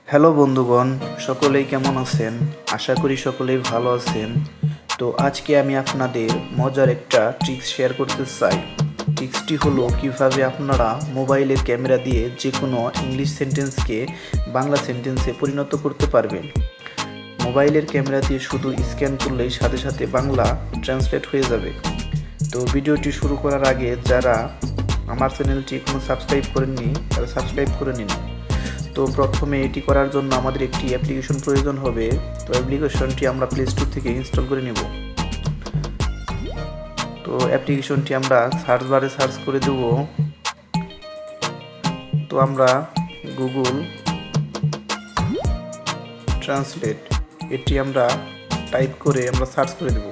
Hello বন্ধুগণ, সকলেই কেমন আছেন? আশা করি সকলেই ভালো আছেন। তো আজকে আমি আপনাদের মজার একটা ট্রিক্স শেয়ার করতে চাই। ট্রিক্সটি হলো কিভাবে আপনারা মোবাইলের ক্যামেরা দিয়ে যে কোনো ইংলিশ সেন্টেন্সকে বাংলা সেন্টেন্সে পরিণত করতে পারবেন। মোবাইলের ক্যামেরা দিয়ে শুধু স্ক্যান করলেই সাথে সাথে বাংলা ট্রান্সলেট হয়ে যাবে। তো ভিডিওটি শুরু করার আগে যারা আমার চ্যানেলটি এখনো সাবস্ক্রাইব করেননি তারা সাবস্ক্রাইব করে নিন। তো প্রথমে এটি করার জন্য আমাদের একটি অ্যাপ্লিকেশন প্রয়োজন হবে। তো অ্যাপ্লিকেশনটি আমরা প্লে স্টোর থেকে ইনস্টল করে নেব। তো অ্যাপ্লিকেশনটি আমরা সার্চ বারে সার্চ করে দেব। তো আমরা গুগল ট্রান্সলেট এটি আমরা টাইপ করে আমরা সার্চ করে দেব।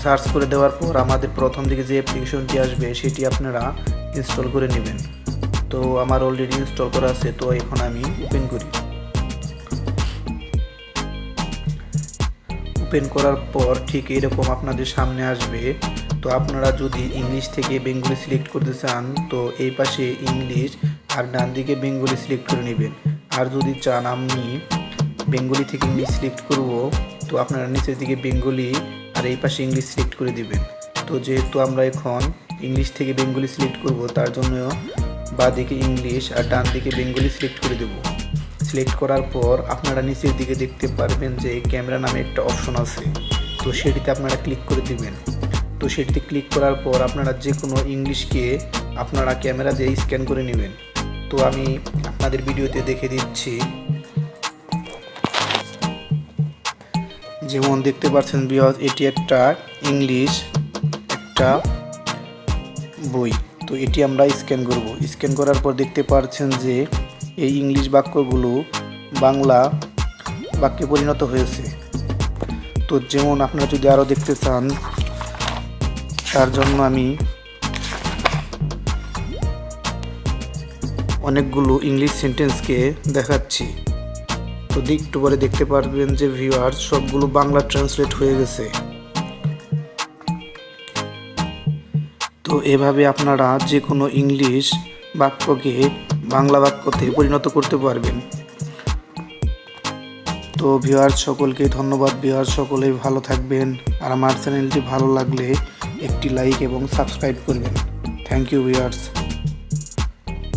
সার্চ করে দেওয়ার পর আমাদের প্রথম দিকে যে অ্যাপ্লিকেশনটি আসবে সেটি আপনারা ইনস্টল করে নেবেন। তো আমার অলরেডি ইনস্টল করা আছে, তো এখন আমি ওপেন করি। ওপেন করার পর ঠিক এরকম আপনাদের সামনে আসবে। তো আপনারা যদি ইংলিশ থেকে বেঙ্গলি সিলেক্ট করতে চান তো এই পাশে ইংলিশ আর ডান দিকে বেঙ্গলি সিলেক্ট করে নেবেন। আর যদি চান আমি বেঙ্গলি থেকে ইংলিশ সিলেক্ট করব তো আপনারা নিচের দিকে বেঙ্গলি আর এই পাশে ইংলিশ সিলেক্ট করে দিবেন। তো যেহেতু আমরা এখন ইংলিশ থেকে বেঙ্গলি সিলেক্ট করব তার জন্য বাঁ দিকে ইংলিশ আর ডান দিকে বেঙ্গলি সিলেক্ট করে দেব। সিলেক্ট করার পর আপনারা নিচের দিকে দেখতে পারবেন যে ক্যামেরা নামে একটা অপশন আছে, তো সেটিতে আপনারা ক্লিক করে দিবেন। তো সেটিতে ক্লিক করার পর আপনারা যে কোনো ইংলিশকে আপনারা ক্যামেরা দিয়ে স্ক্যান করে নেবেন। তো আমি আপনাদের ভিডিওতে দেখে দিচ্ছি। যেমন দেখতে পাচ্ছেন ভিউয়ার্স, এটি একটা ইংলিশ একটা বই। তো এটি আমরা স্ক্যান করব। স্ক্যান করার পর দেখতে পাচ্ছেন যে এই ইংলিশ বাক্যগুলো বাংলা বাক্যে পরিণত হয়েছে। তো যেমন আপনারা যদি আরও দেখতে চান তার জন্য আমি অনেকগুলো ইংলিশ সেন্টেন্সকে দেখাচ্ছি। তো একটু পরে দেখতে পারবেন যে ভিউয়ার্স সবগুলো বাংলা ট্রান্সলেট হয়ে গেছে। তো এভাবে আপনারা যে কোনো ইংলিশ বাক্যকে বাংলা বাক্যতে পরিণত করতে পারবেন। তো ভিউয়ার্স সকলকে ধন্যবাদ। ভিউয়ার্স সকলেই ভালো থাকবেন, আর আমার চ্যানেলটি ভালো লাগলে একটি লাইক এবং সাবস্ক্রাইব করবেন। Thank you viewers.